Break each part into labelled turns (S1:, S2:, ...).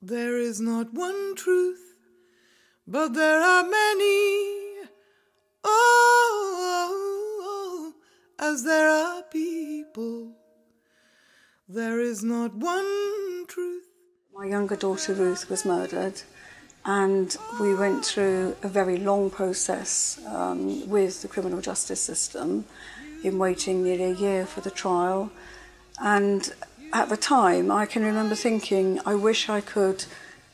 S1: There is not one truth, but there are many. Oh, as there are people, there is not one truth.
S2: My younger daughter Ruth was murdered, and we went through a very long process with the criminal justice system in waiting nearly a year for the trial. And at the time, I can remember thinking, I wish I could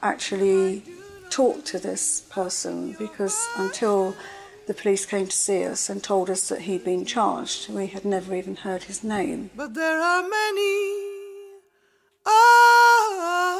S2: actually talk to this person, because until the police came to see us and told us that he'd been charged, we had never even heard his name.
S1: But there are many, oh,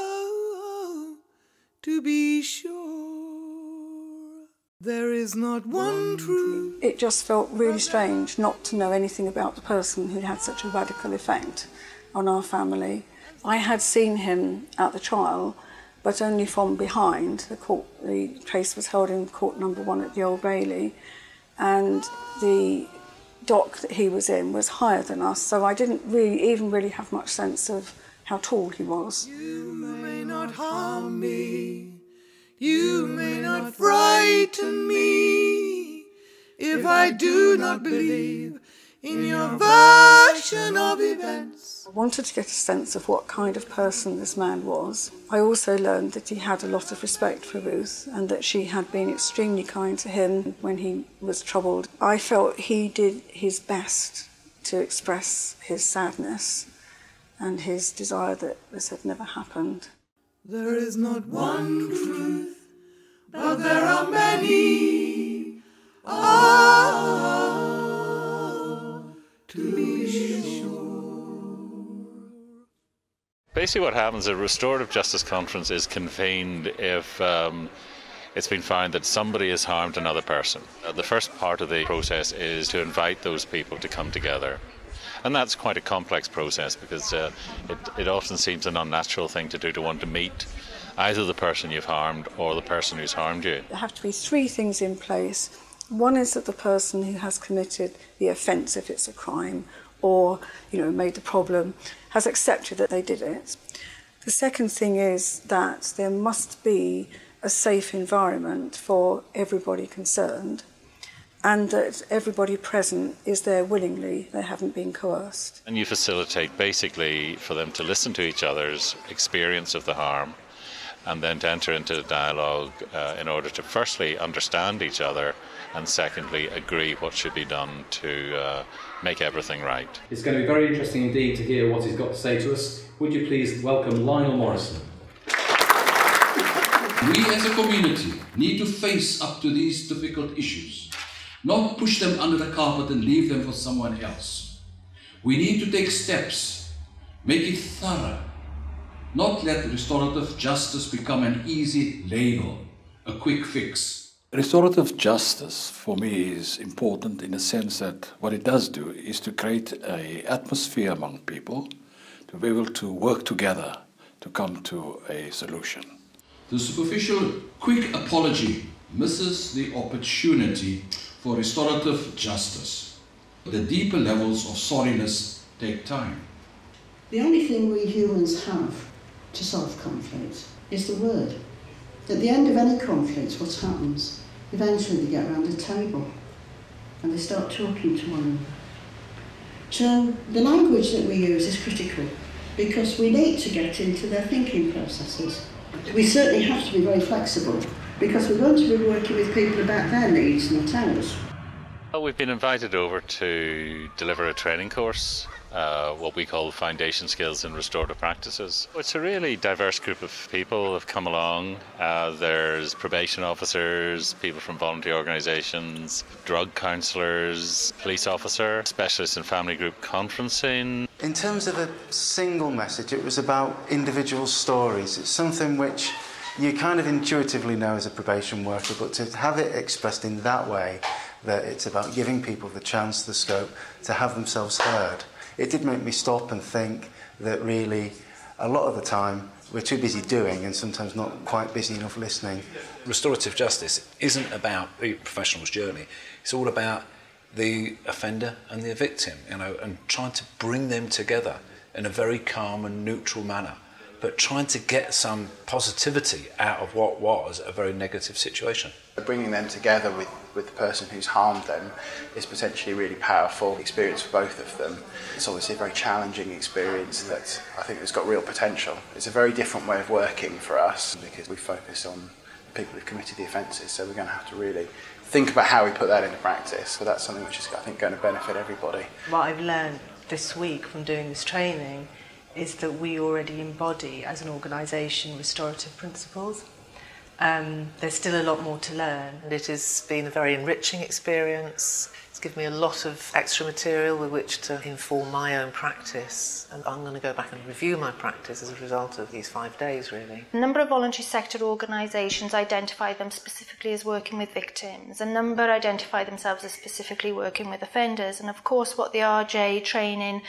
S1: to be sure. There is not one truth.
S2: It just felt really strange not to know anything about the person who had such a radical effect on our family. I had seen him at the trial, but only from behind. The case was held in court number 1 at the Old Bailey, and the dock that he was in was higher than us, so I didn't really have much sense of how tall he was.
S1: You may not harm me, you may not frighten me, if I do not believe in your version of events.
S2: I wanted to get a sense of what kind of person this man was. I also learned that he had a lot of respect for Ruth and that she had been extremely kind to him when he was troubled. I felt he did his best to express his sadness and his desire that this had never happened.
S1: There is not one truth, but there are many. Oh, to be sure.
S3: Basically what happens, a restorative justice conference is convened if it's been found that somebody has harmed another person. The first part of the process is to invite those people to come together. And that's quite a complex process, because it often seems an unnatural thing to do, to want to meet either the person you've harmed or the person who's harmed you.
S2: There have to be 3 things in place. One is that the person who has committed the offence, if it's a crime, or made the problem, has accepted that they did it. The second thing is that there must be a safe environment for everybody concerned, and that everybody present is there willingly, they haven't been coerced.
S3: And you facilitate basically for them to listen to each other's experience of the harm, and then to enter into a dialogue in order to firstly understand each other, and secondly agree what should be done to make everything right.
S4: It's going to be very interesting indeed to hear what he's got to say to us. Would you please welcome Lionel Morrison?
S5: We as a community need to face up to these difficult issues, not push them under the carpet and leave them for someone else. We need to take steps, make it thorough, not let restorative justice become an easy label, a quick fix.
S6: Restorative justice for me is important in the sense that what it does do is to create an atmosphere among people to be able to work together to come to a solution.
S5: The superficial, quick apology misses the opportunity for restorative justice. The deeper levels of sorriness take time.
S7: The only thing we humans have to solve conflict is the word. At the end of any conflict, what happens? Eventually they get around a table and they start talking to one another. So the language that we use is critical, because we need to get into their thinking processes. We certainly have to be very flexible, because we're going to be working with people about their needs, not ours.
S3: Well, we've been invited over to deliver a training course, what we call Foundation Skills in Restorative Practices. It's a really diverse group of people who have come along. There's probation officers, people from voluntary organisations, drug counsellors, police officer, specialists in family group conferencing.
S8: In terms of a single message, it was about individual stories. It's something which you kind of intuitively know as a probation worker, but to have it expressed in that way, that it's about giving people the chance, the scope to have themselves heard. It did make me stop and think that really, a lot of the time, we're too busy doing and sometimes not quite busy enough listening.
S9: Restorative justice isn't about the professional's journey. It's all about the offender and the victim, and trying to bring them together in a very calm and neutral manner but trying to get some positivity out of what was a very negative situation.
S10: Bringing them together with the person who's harmed them is potentially a really powerful experience for both of them. It's obviously a very challenging experience that I think has got real potential. It's a very different way of working for us because we focus on people who've committed the offences, so we're going to have to really think about how we put that into practice. So that's something which is, I think, going to benefit everybody.
S11: What I've learned this week from doing this training is that we already embody, as an organisation, restorative principles. There's still a lot more to learn.
S12: And it has been a very enriching experience. It's given me a lot of extra material with which to inform my own practice. And I'm going to go back and review my practice as a result of these 5 days, really.
S13: A number of voluntary sector organisations identify them specifically as working with victims. A number identify themselves as specifically working with offenders. And of course, what the RJ training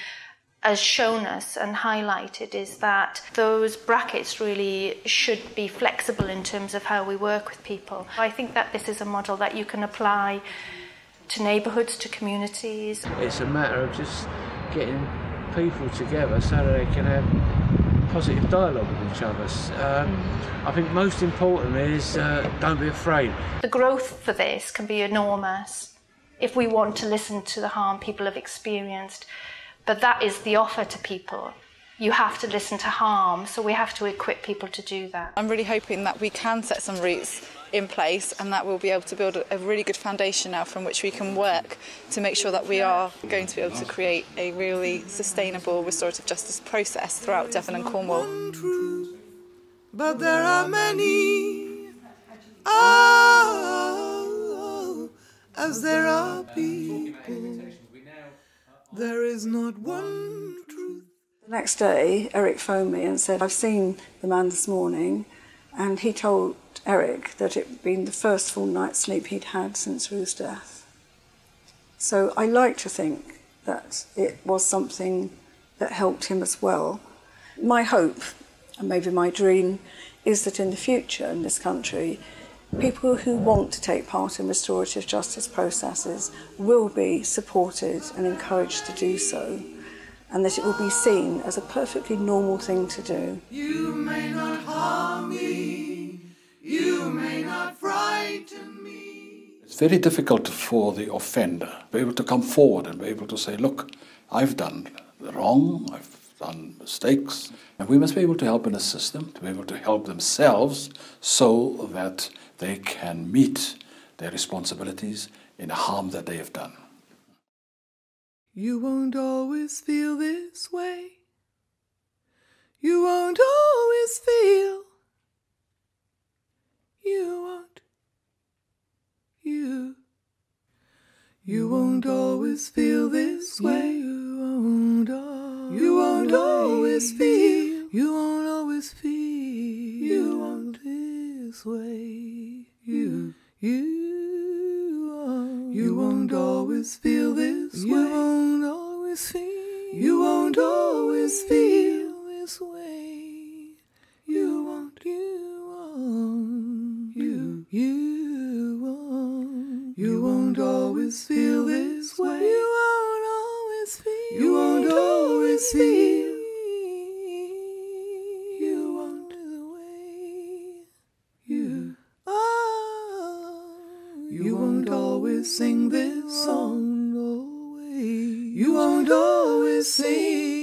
S13: has shown us and highlighted is that those brackets really should be flexible in terms of how we work with people. I think that this is a model that you can apply to neighbourhoods, to communities.
S14: It's a matter of just getting people together so that they can have positive dialogue with each other. I think most important is don't be afraid.
S13: The growth for this can be enormous if we want to listen to the harm people have experienced. But that is the offer to people. You have to listen to harm, so we have to equip people to do that.
S15: I'm really hoping that we can set some roots in place and that we'll be able to build a really good foundation now from which we can work to make sure that we are going to be able to create a really sustainable restorative justice process throughout Devon and Cornwall.
S1: But there are many, as there are people. There is not one truth.
S2: The next day, Eric phoned me and said, I've seen the man this morning, and he told Eric that it had been the first full night's sleep he'd had since Ruth's death. So I like to think that it was something that helped him as well. My hope, and maybe my dream, is that in the future in this country, people who want to take part in restorative justice processes will be supported and encouraged to do so, and that it will be seen as a perfectly normal thing to do.
S1: You may not harm me, you may not frighten me.
S6: It's very difficult for the offender to be able to come forward and be able to say, look, I've done wrong, I've done mistakes, and we must be able to help and assist them, to be able to help themselves so that they can meet their responsibilities in the harm that they have done.
S1: You won't always feel this way. You won't always feel. You won't. You won't always feel this way. You won't always feel. You won't always feel. You won't this way. You won't always feel this way. You won't always feel. You won't always feel this way. You won't. You won't always feel this way. You won't always feel. You won't always feel. You won't this way. You won't always sing this song. No way. You won't always sing.